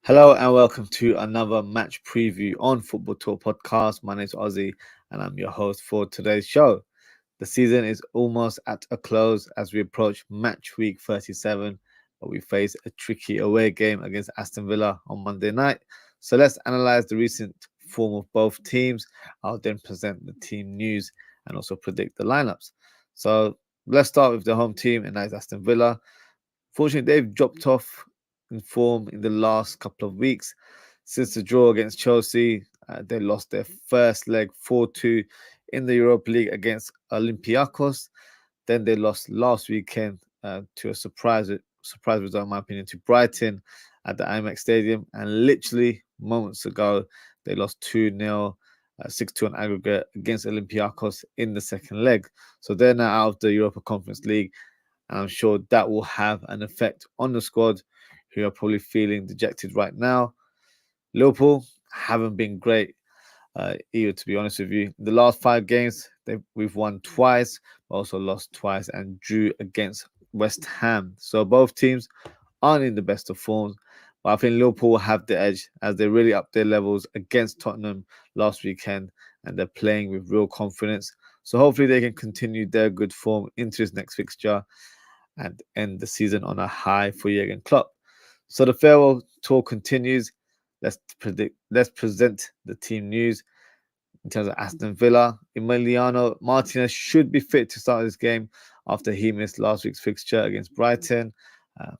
Hello and welcome to another match preview on Football Talk Podcast. My name is Ozzy and I'm your host for today's show. The season is almost at a close as we approach match week 37, but we face a tricky away game against Aston Villa on Monday night. So let's analyze the recent form of both teams. I'll then present the team news and also predict the lineups. So let's start with the home team, and that's Aston Villa. Fortunately, they've dropped off in form in the last couple of weeks. Since the draw against Chelsea, they lost their first leg 4-2 in the Europa League against Olympiacos. Then they lost last weekend to a surprise result, in my opinion, to Brighton at the IMEX Stadium. And literally moments ago, they lost 2-0, 6-2 on aggregate against Olympiacos in the second leg. So they're now out of the Europa Conference League. And I'm sure that will have an effect on the squad, who are probably feeling dejected right now. Liverpool haven't been great either, to be honest with you. The last 5 games, we've won twice, but also lost twice and drew against West Ham. So both teams aren't in the best of forms, but I think Liverpool will have the edge as they really upped their levels against Tottenham last weekend, and they're playing with real confidence. So hopefully they can continue their good form into this next fixture and end the season on a high for Jurgen Klopp. So the farewell tour continues. Let's present the team news. In terms of Aston Villa, Emiliano Martinez should be fit to start this game after he missed last week's fixture against Brighton,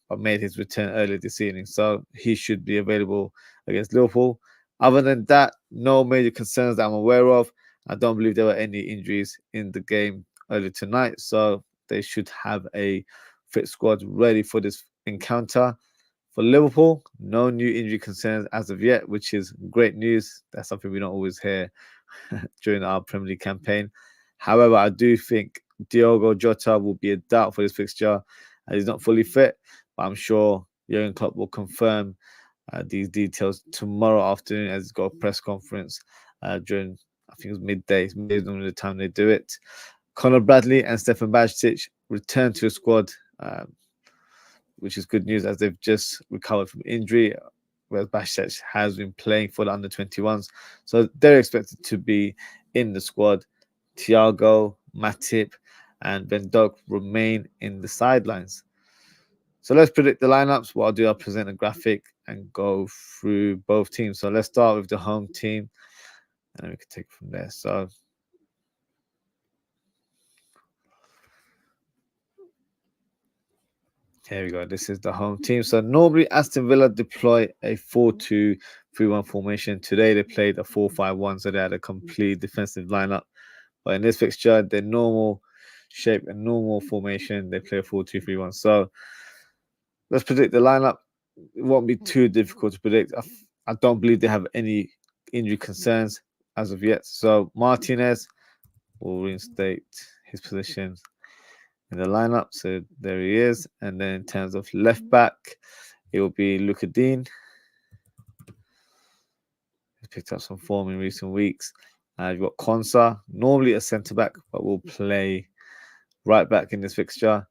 but made his return earlier this evening. So he should be available against Liverpool. Other than that, no major concerns that I'm aware of. I don't believe there were any injuries in the game earlier tonight, so they should have a fit squad ready for this encounter. For Liverpool, no new injury concerns as of yet, which is great news. That's something we don't always hear during our Premier League campaign. However, I do think Diogo Jota will be a doubt for this fixture, and he's not fully fit. But I'm sure Jurgen Klopp will confirm these details tomorrow afternoon, as he's got a press conference during, I think it was midday. Midday is normally the time they do it. Conor Bradley and Stefan Bajcetic return to the squad, which is good news as they've just recovered from injury, whereas Bajcetic has been playing for the under-21s. So they're expected to be in the squad. Thiago, Matip, and Van Dijk remain in the sidelines. So let's predict the lineups. What I'll do, I'll present a graphic and go through both teams. So let's start with the home team, and then we can take it from there. So here we go. This is the home team. So normally Aston Villa deploy a 4-2-3-1 formation. Today they played a 4-5-1, so they had a complete defensive lineup. But in this fixture, their normal shape and normal formation, they play a 4-2-3-1. So let's predict the lineup. It won't be too difficult to predict. I don't believe they have any injury concerns as of yet. So Martinez will reinstate his position in the lineup. So there he is. And then in terms of left back, it will be Luka Dean. He's picked up some form in recent weeks. You've got Konsa, normally a centre back, but will play right back in this fixture.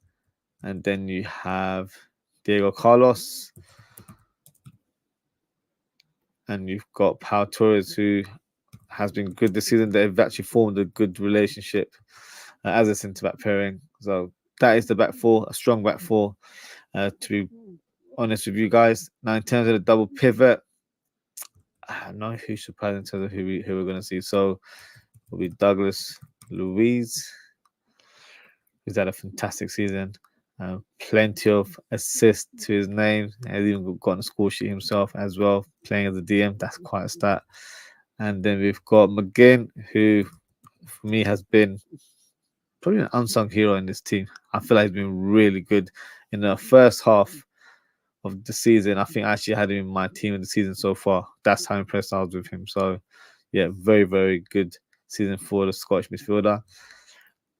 And then you have Diego Carlos. And you've got Pau Torres, who has been good this season. They've actually formed a good relationship as a centre back pairing. So that is the back four, a strong back four, to be honest with you guys. Now, in terms of the double pivot, I'm not too surprised in terms of who we're going to see. So it'll be Douglas Luiz, who's had a fantastic season. Plenty of assists to his name. Has even gotten a score sheet himself as well, playing as a DM. That's quite a stat. And then we've got McGinn, who for me has been probably an unsung hero in this team. I feel like he's been really good in the first half of the season. I think I actually had him in my team in the season so far. That's how impressed I was with him. So, yeah, very, very good season for the Scottish midfielder.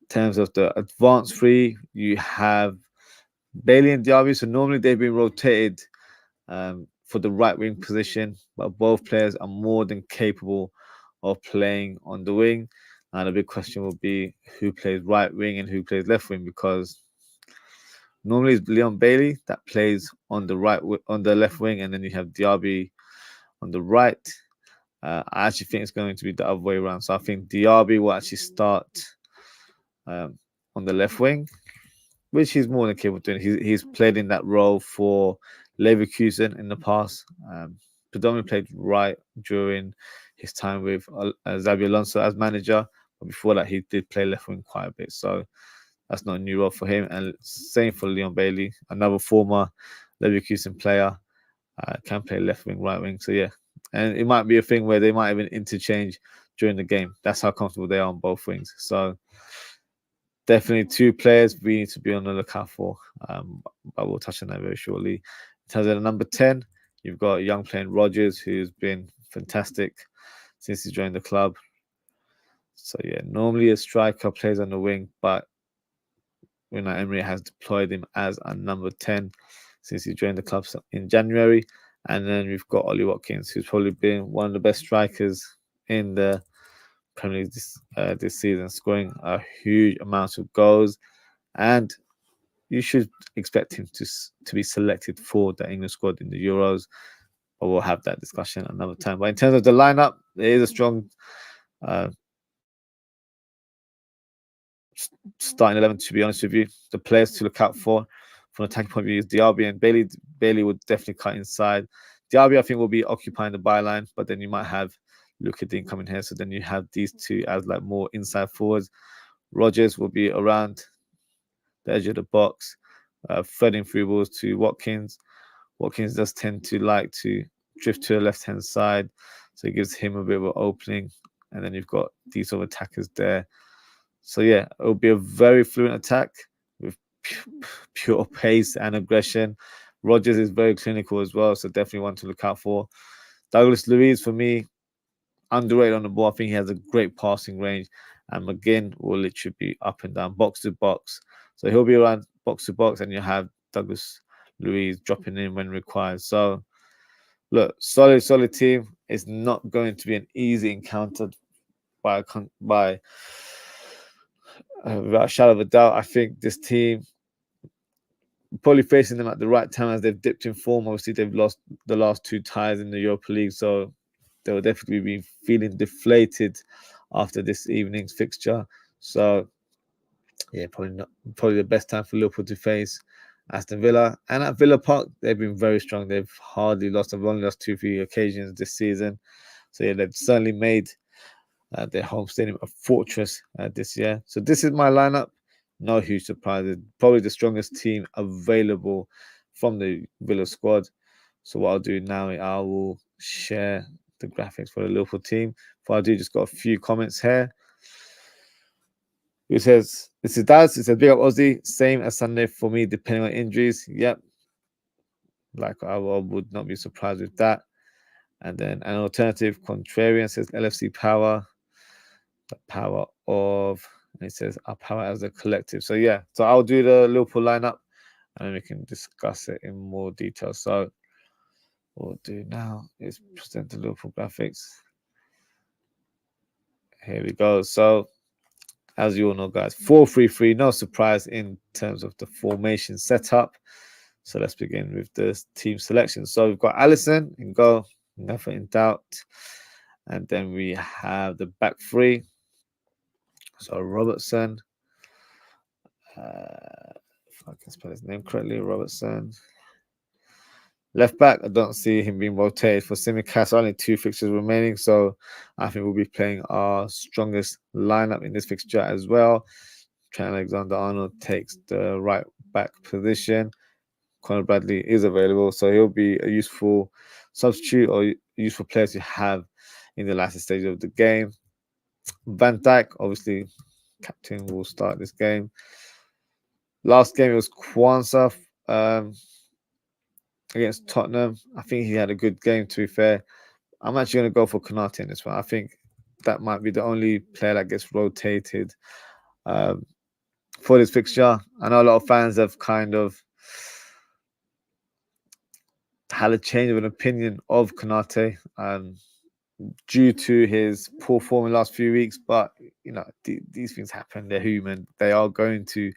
In terms of the advanced three, you have Bailey and Diaby. So normally they've been rotated for the right wing position, but both players are more than capable of playing on the wing. And the big question will be who plays right wing and who plays left wing, because normally it's Leon Bailey that plays on the on the left wing, and then you have Diaby on the right. I actually think it's going to be the other way around. So I think Diaby will actually start on the left wing, which he's more than capable of doing. He's played in that role for Leverkusen in the past. Predominantly played right during his time with Xabi Alonso as manager, but before that he did play left wing quite a bit. So that's not a new role for him. And same for Leon Bailey, another former Leverkusen player, can play left wing, right wing. So yeah, and it might be a thing where they might even interchange during the game. That's how comfortable they are on both wings. So definitely two players we need to be on the lookout for. But we'll touch on that very shortly. In terms of the number 10, you've got young player Rodgers, who's been fantastic since he joined the club. So yeah, normally a striker plays on the wing, but Unai Emery has deployed him as a number 10 since he joined the club in January. And then we've got Ollie Watkins, who's probably been one of the best strikers in the Premier League this season, scoring a huge amount of goals. And you should expect him to be selected for the England squad in the Euros. But we'll have that discussion another time. But in terms of the lineup, there is a strong starting 11, to be honest with you. The players to look out for from an attacking point of view is Diaby and Bailey. Bailey would definitely cut inside. Diaby, I think, will be occupying the byline, but then you might have Luka Dean coming here. So then you have these two as like more inside forwards. Rodgers will be around the edge of the box, threading through balls to Watkins. Watkins does tend to like to drift to the left-hand side, so it gives him a bit of an opening. And then you've got these sort of attackers there. So yeah, it'll be a very fluent attack with pure pace and aggression. Rodgers is very clinical as well, so definitely one to look out for. Douglas Luiz, for me, underrated on the ball. I think he has a great passing range, and McGinn will literally be up and down, box to box. So he'll be around box to box, and you have Douglas Luiz dropping in when required. So look, solid team. It's not going to be an easy encounter by without a shadow of a doubt. I think this team probably facing them at the right time as they've dipped in form. Obviously, they've lost the last two ties in the Europa League, so they will definitely be feeling deflated after this evening's fixture. So, yeah, probably the best time for Liverpool to face Aston Villa. And at Villa Park, they've been very strong. They've hardly lost. They've only lost 2-3 occasions this season. So, yeah, they've certainly made their home stadium a fortress this year. So, this is my lineup. No huge surprises. Probably the strongest team available from the Villa squad. So what I'll do now, I will share the graphics for the Liverpool team. Before I do, just got a few comments here. Who says, this is Daz. It says, big up Aussie. Same as Sunday for me, depending on injuries. Yep. Like I would not be surprised with that. And then an alternative contrarian says LFC power. The power of... And it says our power as a collective. So yeah, so I'll do the Liverpool lineup and then we can discuss it in more detail. So what we'll do now is present the Liverpool graphics. Here we go. So as you all know, guys, 4-3-3, no surprise in terms of the formation setup. So let's begin with the team selection. So we've got Alisson in goal, never in doubt. And then we have the back three. So Robertson, if I can spell his name correctly, Robertson. Left back, I don't see him being rotated for Tsimikas. Only 2 fixtures remaining, so I think we'll be playing our strongest lineup in this fixture as well. Trent Alexander-Arnold takes the right back position. Conor Bradley is available, so he'll be a useful substitute or useful player to have in the latter stage of the game. Van Dijk, obviously, captain, will start this game. Last game it was Kwanzaa against Tottenham. I think he had a good game, to be fair. I'm actually going to go for Konate in this one. I think that might be the only player that gets rotated for this fixture. I know a lot of fans have kind of had a change of an opinion of Konate. due to his poor form in the last few weeks. But these things happen. They're human. They are going to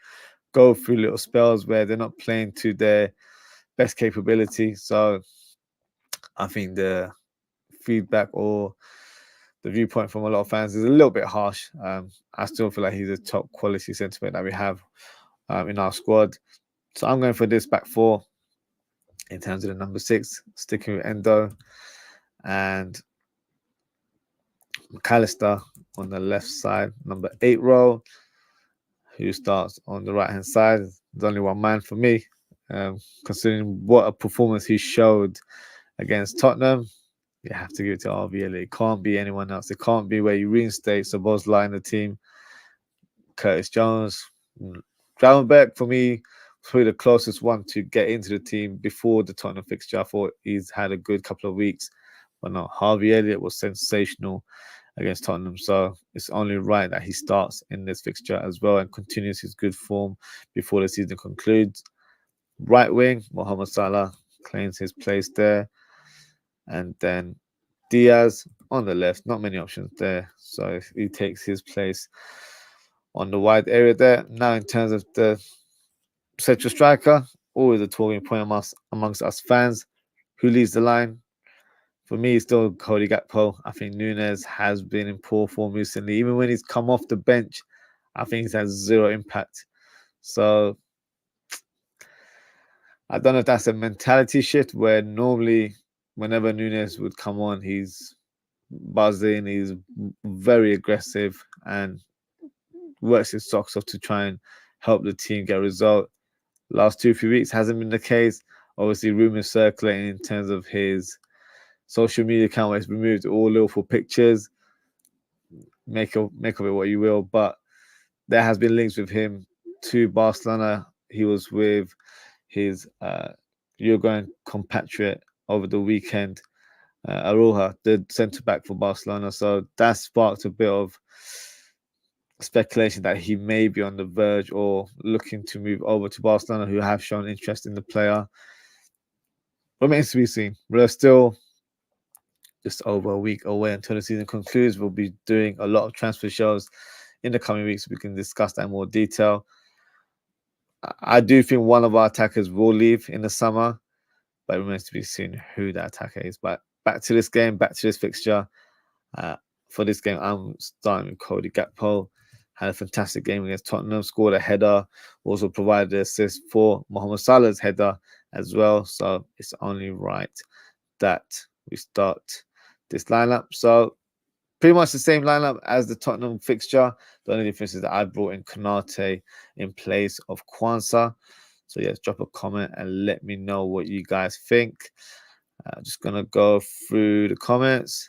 go through little spells where they're not playing to their best capability. So I think the feedback or the viewpoint from a lot of fans is a little bit harsh. I still feel like he's a top quality centre back that we have in our squad. So I'm going for this back four in terms of the number 6, sticking with Endo and McAllister on the left side, number 8 role, who starts on the right hand side. There's only one man for me, considering what a performance he showed against Tottenham. You have to give it to RVL. It can't be anyone else. It can't be where you reinstate Szoboszlai in the team. Curtis Jones, Gravenberch for me, probably the closest one to get into the team before the Tottenham fixture. I thought he's had a good couple of weeks, but no, Harvey Elliott was sensational against Tottenham, so it's only right that he starts in this fixture as well and continues his good form before the season concludes. Right wing, Mohamed Salah claims his place there, and then Diaz on the left. Not many options there, so he takes his place on the wide area there. Now, in terms of the central striker, always a talking point amongst us fans. Who leads the line? For me, it's still Cody Gakpo. I think Nunes has been in poor form recently. Even when he's come off the bench, I think he's had zero impact. So I don't know if that's a mentality shift where normally whenever Nunes would come on, he's buzzing, he's very aggressive and works his socks off to try and help the team get a result. Last 2-3 weeks hasn't been the case. Obviously, rumors circulating in terms of his social media account where he's removed all Liverpool pictures. Make of it what you will, but there has been links with him to Barcelona. He was with his Uruguayan compatriot over the weekend, Aroha, the centre back for Barcelona. So that sparked a bit of speculation that he may be on the verge or looking to move over to Barcelona, who have shown interest in the player. Remains to be seen. We're still just over a week away until the season concludes. We'll be doing a lot of transfer shows in the coming weeks. We can discuss that in more detail. I do think one of our attackers will leave in the summer, but it remains to be seen who that attacker is. But back to this game, back to this fixture. For this game, I'm starting with Cody Gakpo. Had a fantastic game against Tottenham, scored a header, also provided an assist for Mohamed Salah's header as well. So it's only right that we start this lineup. So pretty much the same lineup as the Tottenham fixture. The only difference is that I brought in Konate in place of Kwanzaa. So yes, drop a comment and let me know what you guys think. Just going to go through the comments.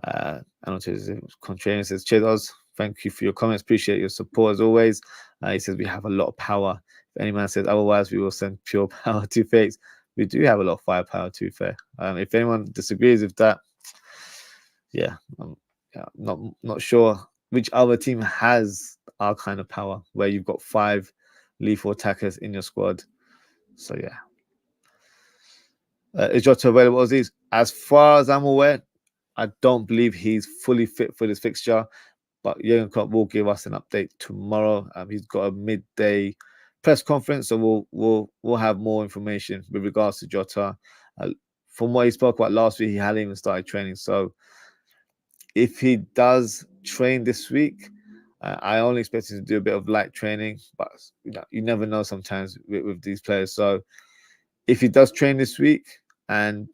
And Contrarian says, cheers, Oz. Thank you for your comments. Appreciate your support as always. He says, we have a lot of power. If any man says otherwise, we will send pure power to fakes. We do have a lot of firepower, to be fair. If anyone disagrees with that, I'm not sure which other team has our kind of power where you've got 5 lethal attackers in your squad. So, yeah. Is Jota available, OZZIE'S? As far as I'm aware, I don't believe he's fully fit for this fixture, but Jurgen Klopp will give us an update tomorrow. He's got a midday press conference, so we'll have more information with regards to Jota. From what he spoke about last week, he hadn't even started training. So if he does train this week, I only expect him to do a bit of light training, but you never know sometimes with these players. So if he does train this week and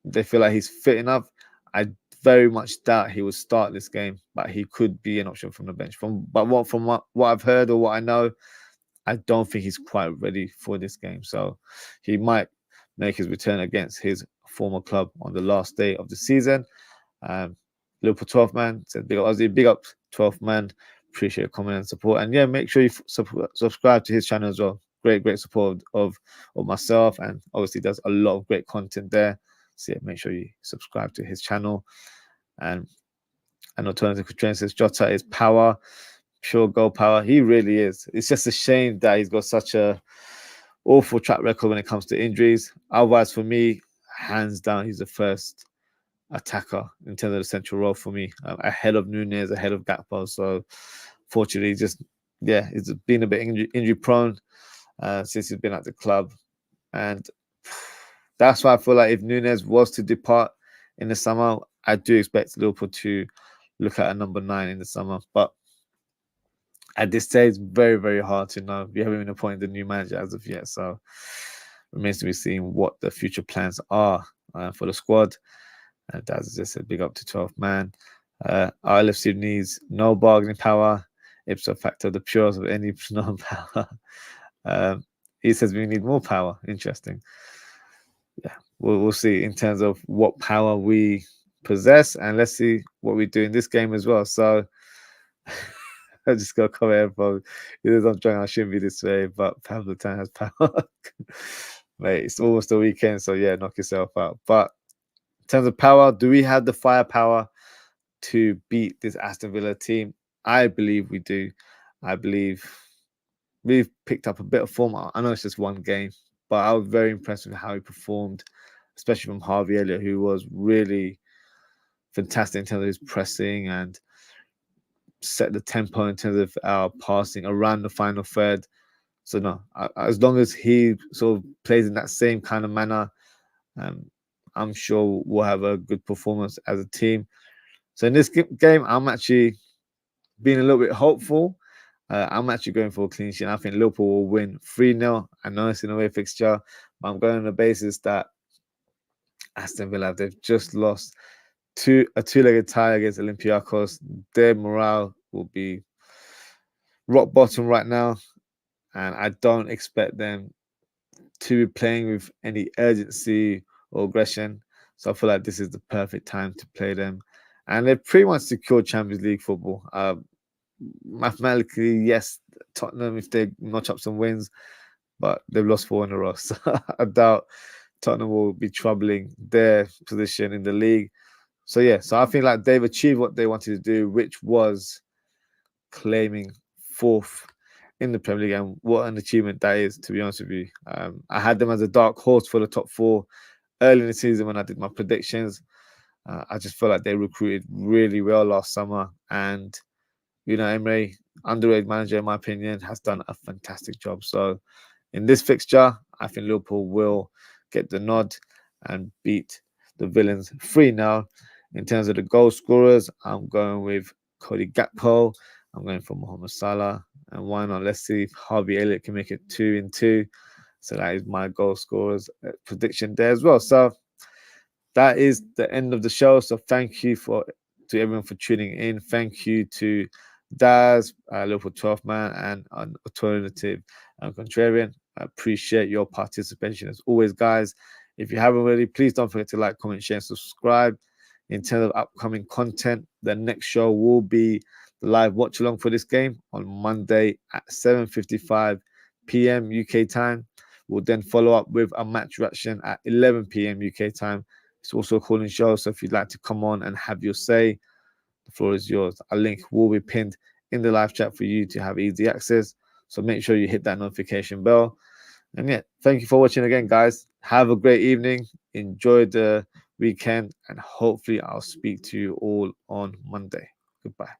they feel like he's fit enough, I very much doubt he will start this game, but he could be an option from the bench. From what I've heard or what I know, I don't think he's quite ready for this game. So he might make his return against his former club on the last day of the season. Liverpool 12th man said, big up Ozzy, big up 12th man. Appreciate your comment and support. And yeah, make sure you subscribe to his channel as well. Great support of myself, and obviously does a lot of great content there. So yeah, make sure you subscribe to his channel. And an alternative Contrarian says Jota is power, pure goal power. He really is. It's just a shame that he's got such a awful track record when it comes to injuries. Otherwise, for me, hands down, he's the first attacker in terms of the central role for me, ahead of Nunez, ahead of Gakpo. So, fortunately, just it's been a bit injury prone since he's been at the club, and that's why I feel like if Nunez was to depart in the summer, I do expect Liverpool to look at a number 9 in the summer. But at this stage, very, very hard to know. We haven't even appointed the new manager as of yet, so remains to be seen what the future plans are for the squad. And as I just said, big up to 12th man. Our LFC needs no bargaining power, ipso facto, the purest of any non-power. He says we need more power. Interesting. Yeah, we'll see in terms of what power we possess, and let's see what we do in this game as well. So I just got to comment from I'm trying, I shouldn't be this way, but Pablo Tan has power. Mate, it's almost the weekend, so yeah, knock yourself out. But in terms of power, do we have the firepower to beat this Aston Villa team? I believe we do. I believe we've picked up a bit of form. I know it's just one game, but I was very impressed with how he performed, especially from Harvey Elliott, who was really fantastic in terms of his pressing and set the tempo in terms of our passing around the final third. So no, as long as he sort of plays in that same kind of manner, I'm sure we'll have a good performance as a team. So in this game, I'm actually being a little bit hopeful. I'm actually going for a clean sheet. I think Liverpool will win 3-0. I know it's an away fixture, but I'm going on the basis that Aston Villa, they've just lost a two-legged tie against Olympiacos. Their morale will be rock bottom right now, and I don't expect them to be playing with any urgency or aggression. So I feel like this is the perfect time to play them. And they've pretty much secured Champions League football. Mathematically, yes, Tottenham, if they notch up some wins, but they've lost 4 in a row. So I doubt Tottenham will be troubling their position in the league. So yeah, so I think like they've achieved what they wanted to do, which was claiming 4th in the Premier League, and what an achievement that is, to be honest with you. I had them as a dark horse for the top 4 early in the season when I did my predictions. I just felt like they recruited really well last summer, and Emery, underrated manager in my opinion, has done a fantastic job. So in this fixture, I think Liverpool will get the nod and beat the Villains 3-0. In terms of the goal scorers, I'm going with Cody Gakpo. I'm going for Mohamed Salah. And why not? Let's see if Harvey Elliott can make it 2-2. So that is my goal scorers prediction there as well. So that is the end of the show. So thank you to everyone for tuning in. Thank you to Daz, Liverpool 12th man, and an alternative contrarian. I appreciate your participation as always, guys. If you haven't already, please don't forget to like, comment, share, and subscribe. In terms of upcoming content, the next show will be the live watch along for this game on Monday at 7:55 p.m. UK time. We'll then follow up with a match reaction at 11 p.m. UK time. It's also a calling show, so if you'd like to come on and have your say, the floor is yours. A link will be pinned in the live chat for you to have easy access. So make sure you hit that notification bell. And yeah, thank you for watching again, guys. Have a great evening. Enjoy the weekend, and hopefully I'll speak to you all on Monday. Goodbye.